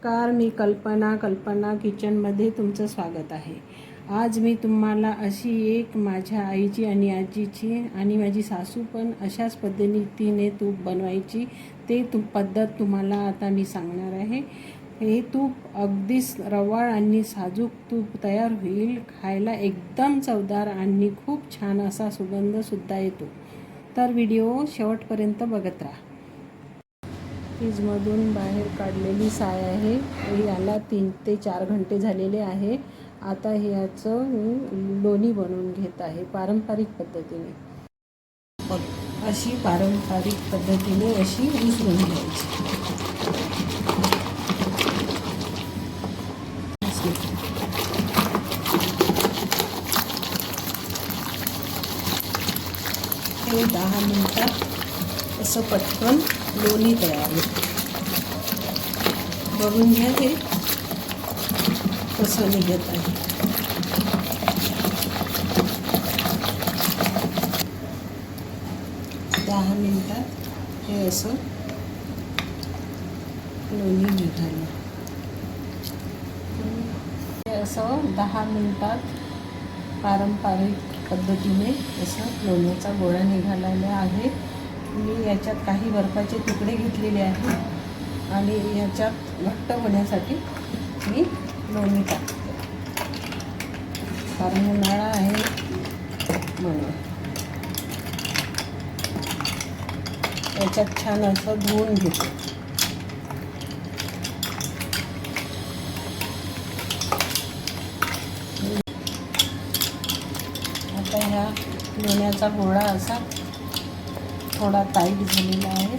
नमस्कार, मी कल्पना किचनमध्ये तुमचं स्वागत आहे। आज मी तुम्हाला अशी एक माझ्या आईची आणि आजीची आणि माझी सासू पण अशाच पद्धतीने तूप बनवायची ते पद्धत तुम्हाला आता मी सांगणार आहे। हे तूप अगदीच रवाळ आणि साजूक तूप तयार होईल। खायला एकदम चवदार आणि खूप छान असा सुगंधसुद्धा येतो। तर व्हिडिओ शेवटपर्यंत बघत राहा। फ्रीजमधून बाहेर काढलेली साय आहे। याला 3 ते 4 घंटे झालेले आहे। आता ह्याचं मी लोणी बनवून घेत आहे पारंपरिक पद्धतीने। बघ, अशी पारंपरिक पद्धतीने अशी उसळून घ्यायची। हे 10 मिनिटात असं पटकन लोणी तयार होतं। बघून घ्या हे कसं निघत आहे। दहा मिनिटात हे असं लोणी निघालं। हे असं 10 मिनिटात पारंपरिक पद्धतीने असं लोण्याचा गोळा निघालेला आहे। मी याच्यात काही बर्फाचे तुकडे घेतलेले आहेत आणि याच्यात घट्ट होण्यासाठी मी लोणी टाकते, कारण उन्हाळा आहे म्हणून। याच्यात छान असं धुवून घेते। आता ह्या लोण्याचा गोळा असा थोडा टाईट झालेला आहे।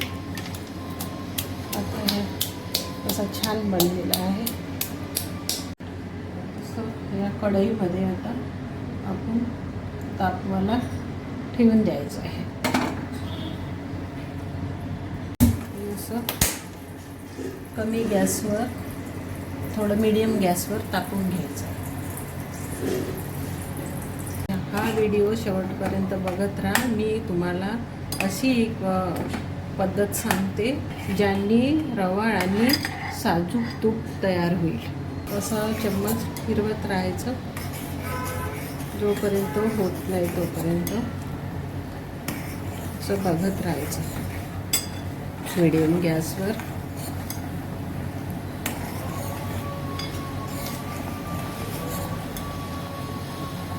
आता हे असं छान बनलेलं आहे। या कढईमध्ये आता आपण तापवाला ठेवून द्यायचं आहे। असं कमी गॅसवर, थोडं मीडियम गॅसवर तापवून घ्यायचं। हा व्हिडिओ शेवटपर्यंत बघत राहा। मी तुम्हाला अशी एक पद्धत सांगते ज्यांनी रवाळ आणि साजूक तूप तयार होईल। असं चम्मच फिरवत राहायचं जोपर्यंत होत नाही तोपर्यंत असं बघत राहायचं मीडियम गॅसवर।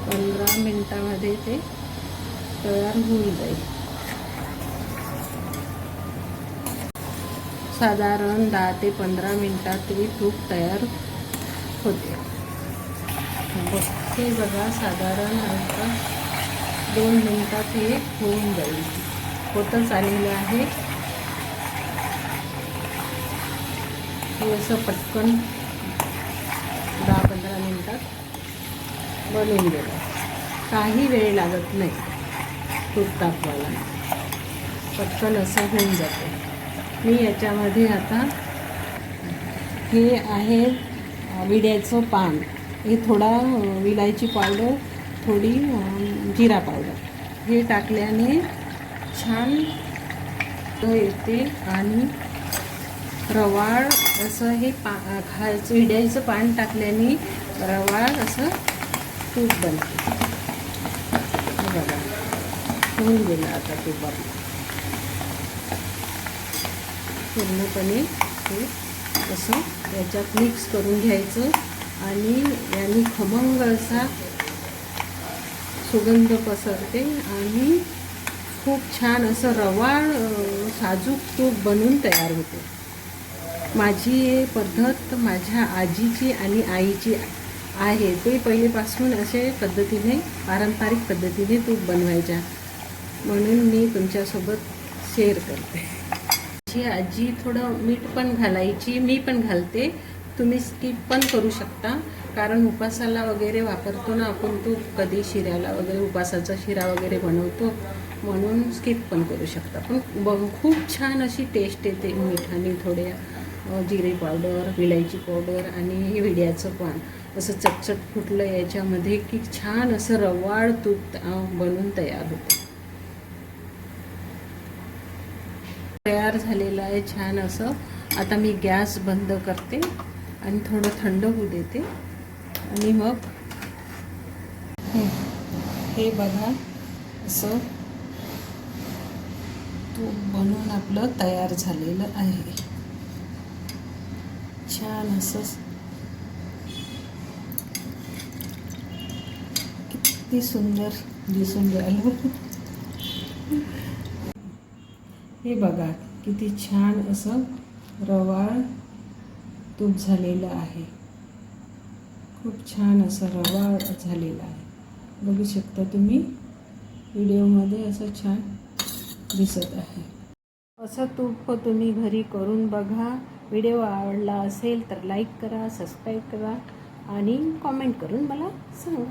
पंधरा मिनिटामध्ये ते तयार होऊन जाईल। साधारण 10 ते 15 मिनिटात हे तूप तयार होते। हे बघा, साधारण आता 2 मिनिटात हे होऊन जाईल। होतच आलेलं आहे। हे असं पटकन 10-15 मिनिटात बनवून गेलं। काही वेळ लागत नाही तूप तापवायला, पटकन असं होऊन जाते। मी याच्यामध्ये आता हे आहे विड्याचं पान, हे थोडा विलायची पावडर, थोडी जिरा पावडर, हे टाकल्याने छान येते आणि रवाळ असं हे खायचं। विड्याचं पान टाकल्याने रवाळ असं तूप बनते। बघा, होऊन गेलं आता तूप आपलं पूर्णपणे। हे असं याच्यात मिक्स करून घ्यायचं आणि याने खमंग असा सुगंध पसरते आणि खूप छान असं रवाळ साजूक तूप बनून तयार होते। माझी पद्धत माझ्या आजीची आणि आईची आहे। ते पहिलेपासून असे पद्धतीने पारंपरिक पद्धतीने तूप बनवायच्या, म्हणून मी तुमच्यासोबत शेअर करते। आजी थोडं मीठ पण घालायची, मी पण घालते। तुम्ही स्किप पण करू शकता, कारण उपासाला वगैरे वापरतो ना आपण तूप, कधी शिऱ्याला वगैरे उपासाचा शिरा वगैरे बनवतो, म्हणून स्किप पण करू शकता। पण खूप छान अशी टेस्ट येते मिठाने, थोड्या जिरे पावडर, विलायची पावडर आणि विड्याचं पान असं चटचट फुटलं याच्यामध्ये की छान असं रवाळ तूप बनून तयार होतं। तयार झालेलं आहे छान असं। आता मी गॅस बंद करते आणि थोडं थंड होऊ देते आणि मग हे बघा असं तूप बनवून आपलं तयार झालेलं आहे. छान असं किती सुंदर दिसून राहिलं. हे बघा किती छान असं रवाळ तूप झालेलं आहे. खूप छान असं रवाळ झालेलं आहे. बघू शकता तुम्ही व्हिडिओमध्ये असं छान दिसत आहे. असं तूप तुम्ही घरी करून बघा. व्हिडिओ आवडला असेल तर लाईक करा, सबस्क्राईब करा आणि कॉमेंट करून मला सांगा.